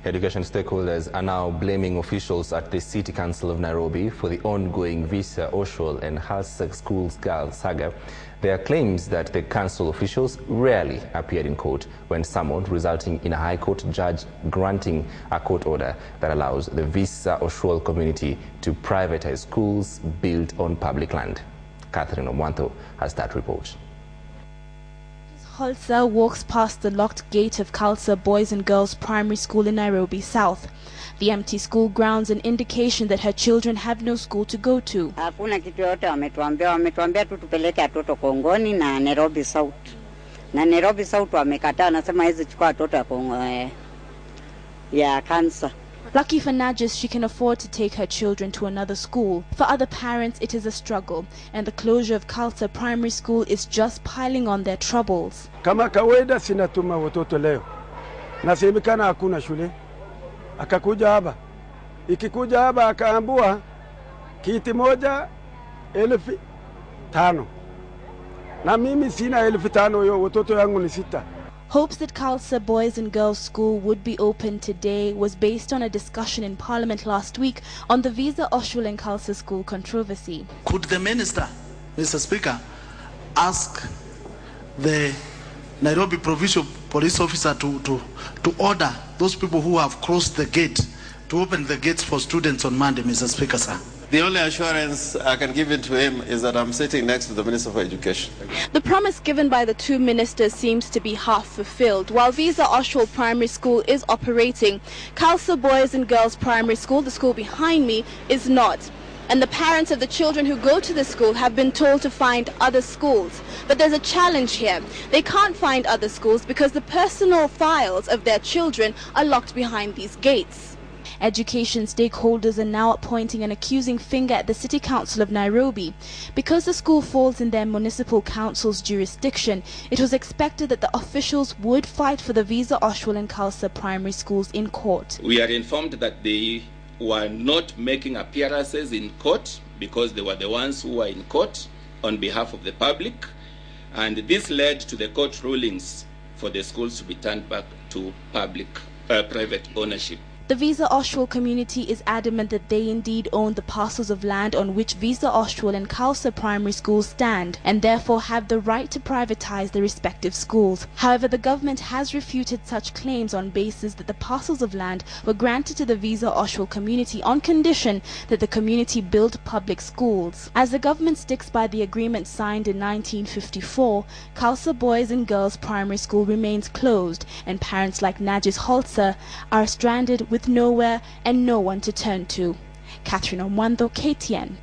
Education stakeholders are now blaming officials at the City Council of Nairobi for the ongoing Visa, Oshwal and Kalsa schools girls saga. There are claims that the council officials rarely appeared in court when summoned, resulting in a High Court judge granting a court order that allows the Visa Oshwal community to privatize schools built on public land. Catherine Omwanto has that report. Kalsa walks past the locked gate of Kalsa Boys and Girls Primary School in Nairobi South. The empty school grounds an indication that her children have no school to go to. Hakuna kitu yote wametuambia tu tupeleke watoto Kongoni na Nairobi South. Na Nairobi South wamekataa, nasema hizi chukua watoto ya Kansa. Lucky for Najis, she can afford to take her children to another school. For other parents, it is a struggle, and the closure of Kalsa Primary School is just piling on their troubles. Kama kawaida sinatuma watoto leo. Nasemekana hakuna shule. Akakuja hapa. Ikikuja hapa akaambua kiti moja 1,500. Na mimi sina 1,500, yo watoto yangu ni 6. Hopes that Kalsa Boys and Girls School would be open today was based on a discussion in Parliament last week on the Visa, Oshwal and Kalsa School controversy. Could the Minister, Mr. Speaker, ask the Nairobi Provincial Police Officer to order those people who have crossed the gate to open the gates for students on Monday, Mr. Speaker, sir? The only assurance I can give it to him is that I'm sitting next to the Minister for Education. The promise given by the two ministers seems to be half fulfilled. While Visa Oshwal Primary School is operating, Kalsa Boys and Girls Primary School, the school behind me, is not. And the parents of the children who go to the school have been told to find other schools. But there's a challenge here. They can't find other schools because the personal files of their children are locked behind these gates. Education stakeholders are now pointing an accusing finger at the City Council of Nairobi. Because the school falls in their municipal council's jurisdiction, it was expected that the officials would fight for the Visa, Oshwal and Kalsa primary schools in court. We are informed that they were not making appearances in court because they were the ones who were in court on behalf of the public, and this led to the court rulings for the schools to be turned back to private ownership. The Visa Oshwal community is adamant that they indeed own the parcels of land on which Visa Oshwal and Kalsa primary schools stand, and therefore have the right to privatize the respective schools. However, the government has refuted such claims on basis that the parcels of land were granted to the Visa Oshwal community on condition that the community build public schools. As the government sticks by the agreement signed in 1954, Kalsa Boys and Girls Primary School remains closed, and parents like Najis Holzer are stranded with nowhere and no one to turn to. Catherine Omwanto, KTN.